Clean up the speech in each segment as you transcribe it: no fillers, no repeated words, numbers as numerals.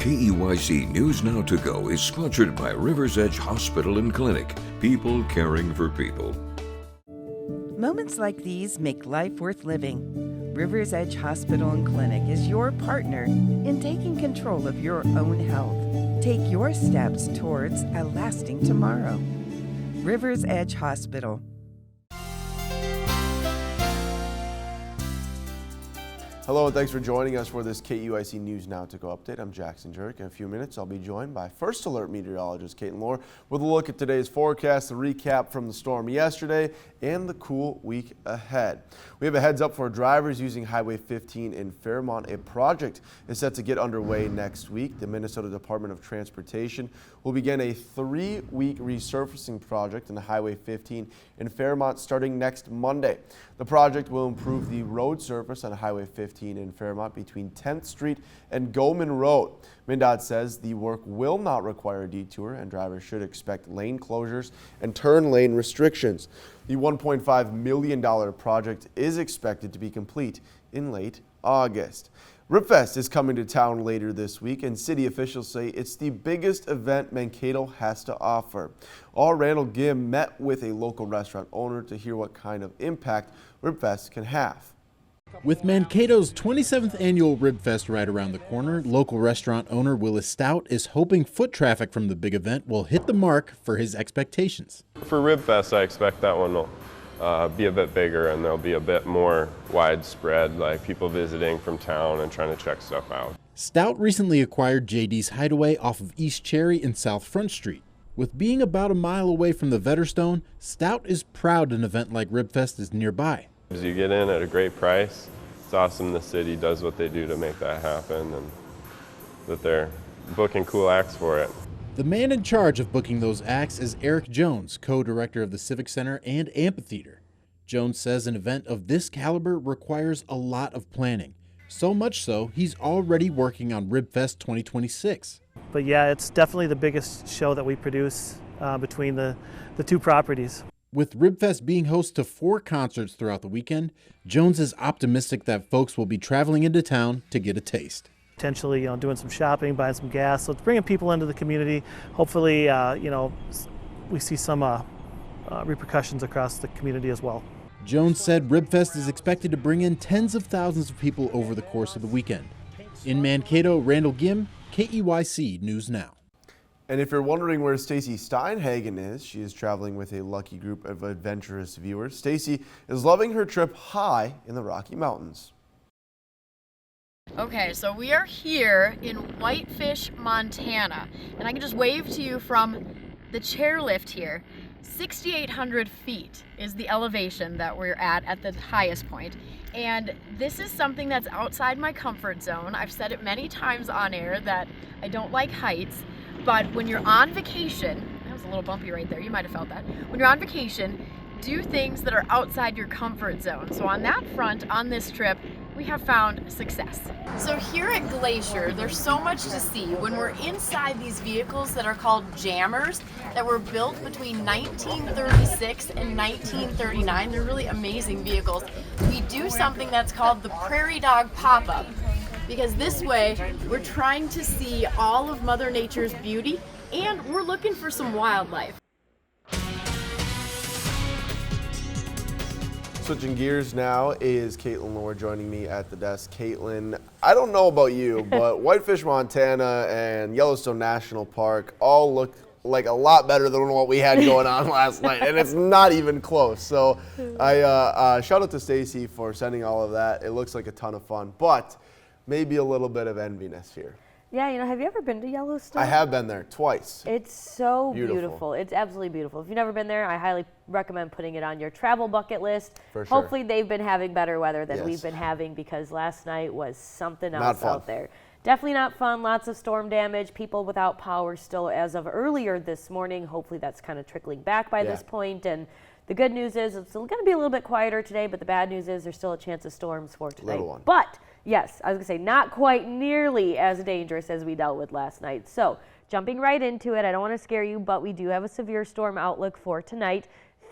KEYC News Now to Go is sponsored by River's Edge Hospital and Clinic. People caring for people. Moments like these make life worth living. River's Edge Hospital and Clinic is your partner in taking control of your own health. Take your steps towards a lasting tomorrow. River's Edge Hospital. Hello and thanks for joining us for this KEYC News Now to Go update. I'm Jackson Jurek. In a few minutes, I'll be joined by First Alert meteorologist Caitlin Lohr with a look at today's forecast, a recap from the storm yesterday, and the cool week ahead. We have a heads up for drivers using Highway 15 in Fairmont. A project is set to get underway next week. The Minnesota Department of Transportation will begin a 3-week resurfacing project on Highway 15 in Fairmont starting next Monday. The project will improve the road surface on Highway 15 in Fairmont between 10th Street and Goman Road. MnDOT says the work will not require a detour and drivers should expect lane closures and turn lane restrictions. The $1.5 million project is expected to be complete in late August. RibFest is coming to town later this week, and city officials say it's the biggest event Mankato has to offer. Randall Gim met with a local restaurant owner to hear what kind of impact RibFest can have. With Mankato's 27th annual RibFest right around the corner, local restaurant owner Willis Stout is hoping foot traffic from the big event will hit the mark for his expectations. For RibFest, I expect that one will be a bit bigger and there'll be a bit more widespread, like people visiting from town and trying to check stuff out. Stout recently acquired JD's Hideaway off of East Cherry and South Front Street. With being about a mile away from the Vetterstone, Stout is proud an event like RibFest is nearby. As you get in at a great price, it's awesome the city does what they do to make that happen and that they're booking cool acts for it. The man in charge of booking those acts is Eric Jones, co-director of the Civic Center and Amphitheater. Jones says an event of this caliber requires a lot of planning. So much so, he's already working on RibFest 2026. But yeah, it's definitely the biggest show that we produce between the two properties. With RibFest being host to 4 concerts throughout the weekend, Jones is optimistic that folks will be traveling into town to get a taste. Potentially, doing some shopping, buying some gas. So it's bringing people into the community. Hopefully, we see some repercussions across the community as well. Jones said RibFest is expected to bring in tens of thousands of people over the course of the weekend. In Mankato, Randall Gim, KEYC News Now. And if you're wondering where Stacy Steinhagen is, she is traveling with a lucky group of adventurous viewers. Stacy is loving her trip high in the Rocky Mountains. Okay, so we are here in Whitefish, Montana, and I can just wave to you from the chairlift here. 6,800 feet is the elevation that we're at the highest point. And this is something that's outside my comfort zone. I've said it many times on air that I don't like heights, but when you're on vacation, that was a little bumpy right there, you might have felt that. When you're on vacation, do things that are outside your comfort zone. So on that front, on this trip, we have found success. So here at Glacier, there's so much to see. When we're inside these vehicles that are called jammers, that were built between 1936 and 1939, they're really amazing vehicles. We do something that's called the Prairie Dog Pop-Up, because this way, we're trying to see all of Mother Nature's beauty, and we're looking for some wildlife. Switching gears now is Caitlin Lohr joining me at the desk. Caitlin, I don't know about you, but Whitefish, Montana and Yellowstone National Park all look like a lot better than what we had going on last night, and it's not even close. So I shout out to Stacy for sending all of that. It looks like a ton of fun, but maybe a little bit of enviness here. Yeah, have you ever been to Yellowstone? I have been there twice. It's so beautiful. It's absolutely beautiful. If you've never been there, I highly recommend putting it on your travel bucket list. For sure. Hopefully they've been having better weather than we've been having, because last night was something else out there. Definitely not fun. Lots of storm damage. People without power still as of earlier this morning. Hopefully that's kind of trickling back by this point. And the good news is it's going to be a little bit quieter today, but the bad news is there's still a chance of storms for tonight. But yes, I was going to say not quite nearly as dangerous as we dealt with last night. So jumping right into it, I don't want to scare you, but we do have a severe storm outlook for tonight.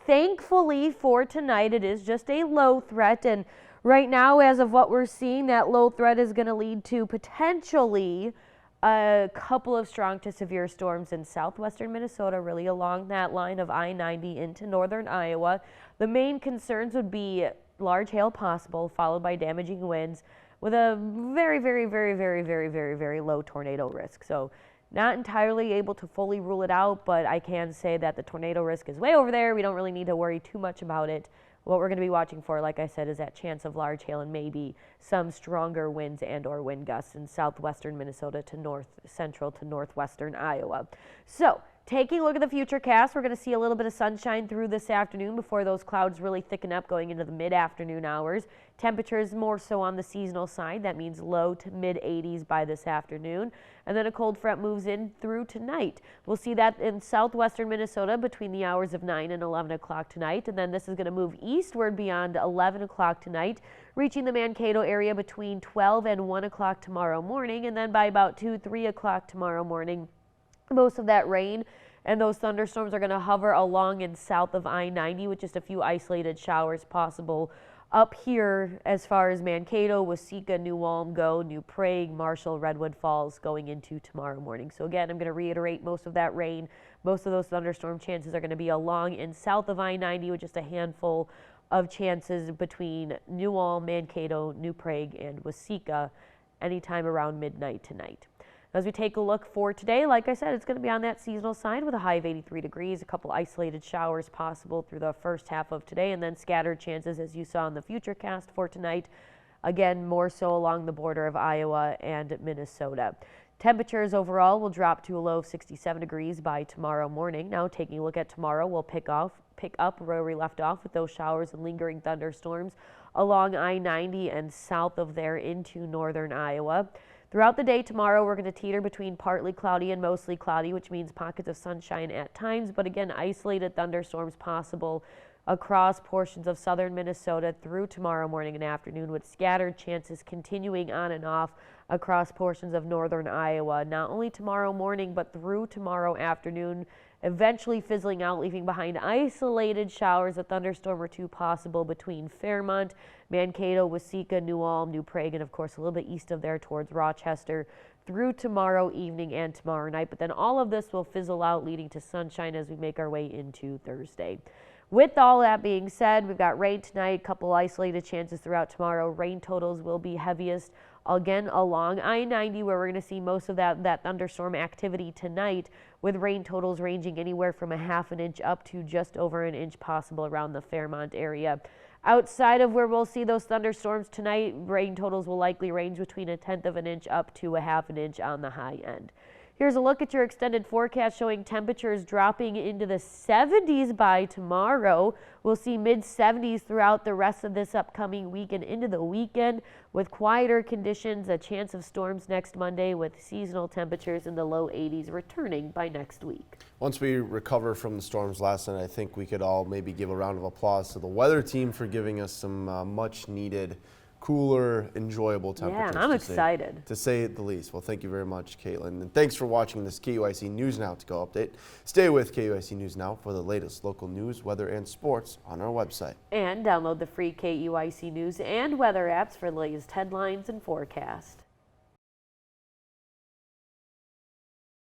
Thankfully for tonight, it is just a low threat. And right now, as of what we're seeing, that low threat is going to lead to potentially a couple of strong to severe storms in southwestern Minnesota, really along that line of I-90 into northern Iowa. The main concerns would be large hail possible, followed by damaging winds, with a very, very, very, very, very, very, very low tornado risk. So not entirely able to fully rule it out, but I can say that the tornado risk is way over there. We don't really need to worry too much about it. What we're going to be watching for, like I said, is that chance of large hail and maybe some stronger winds and or wind gusts in southwestern Minnesota to north central to northwestern Iowa. So taking a look at the futurecast, we're going to see a little bit of sunshine through this afternoon before those clouds really thicken up going into the mid-afternoon hours. Temperatures more so on the seasonal side. That means low to mid-80s by this afternoon. And then a cold front moves in through tonight. We'll see that in southwestern Minnesota between the hours of 9 and 11 o'clock tonight. And then this is going to move eastward beyond 11 o'clock tonight, reaching the Mankato area between 12 and 1 o'clock tomorrow morning. And then by about 2, 3 o'clock tomorrow morning, most of that rain and those thunderstorms are going to hover along and south of I-90 with just a few isolated showers possible up here as far as Mankato, Waseca, New Ulm go, New Prague, Marshall, Redwood Falls going into tomorrow morning. So again, I'm going to reiterate, most of that rain, most of those thunderstorm chances are going to be along and south of I-90 with just a handful of chances between New Ulm, Mankato, New Prague, and Waseca anytime around midnight tonight. As we take a look for today, like I said, it's going to be on that seasonal side with a high of 83 degrees, a couple isolated showers possible through the first half of today, and then scattered chances as you saw in the futurecast for tonight. Again, more so along the border of Iowa and Minnesota. Temperatures overall will drop to a low of 67 degrees by tomorrow morning. Now taking a look at tomorrow, we'll pick up where we left off with those showers and lingering thunderstorms along I-90 and south of there into northern Iowa. Throughout the day tomorrow, we're going to teeter between partly cloudy and mostly cloudy, which means pockets of sunshine at times, but again, isolated thunderstorms possible across portions of southern Minnesota through tomorrow morning and afternoon, with scattered chances continuing on and off across portions of northern Iowa, not only tomorrow morning, but through tomorrow afternoon, eventually fizzling out, leaving behind isolated showers, a thunderstorm or two possible between Fairmont, Mankato, Waseca, New Ulm, New Prague, and of course a little bit east of there towards Rochester through tomorrow evening and tomorrow night. But then all of this will fizzle out, leading to sunshine as we make our way into Thursday. With all that being said, we've got rain tonight, a couple isolated chances throughout tomorrow. Rain totals will be heaviest again along I-90, where we're going to see most of that thunderstorm activity tonight, with rain totals ranging anywhere from a half an inch up to just over an inch possible around the Fairmont area. Outside of where we'll see those thunderstorms tonight, rain totals will likely range between a tenth of an inch up to a half an inch on the high end. Here's a look at your extended forecast showing temperatures dropping into the 70s by tomorrow. We'll see mid-70s throughout the rest of this upcoming week and into the weekend, with quieter conditions, a chance of storms next Monday, with seasonal temperatures in the low 80s returning by next week. Once we recover from the storms last night, I think we could all maybe give a round of applause to the weather team for giving us some much needed cooler, enjoyable temperatures. Yeah, I'm excited. To say the least. Well, thank you very much, Caitlin. And thanks for watching this KEYC News Now to Go update. Stay with KEYC News Now for the latest local news, weather, and sports on our website. And download the free KEYC News and weather apps for the latest headlines and forecasts.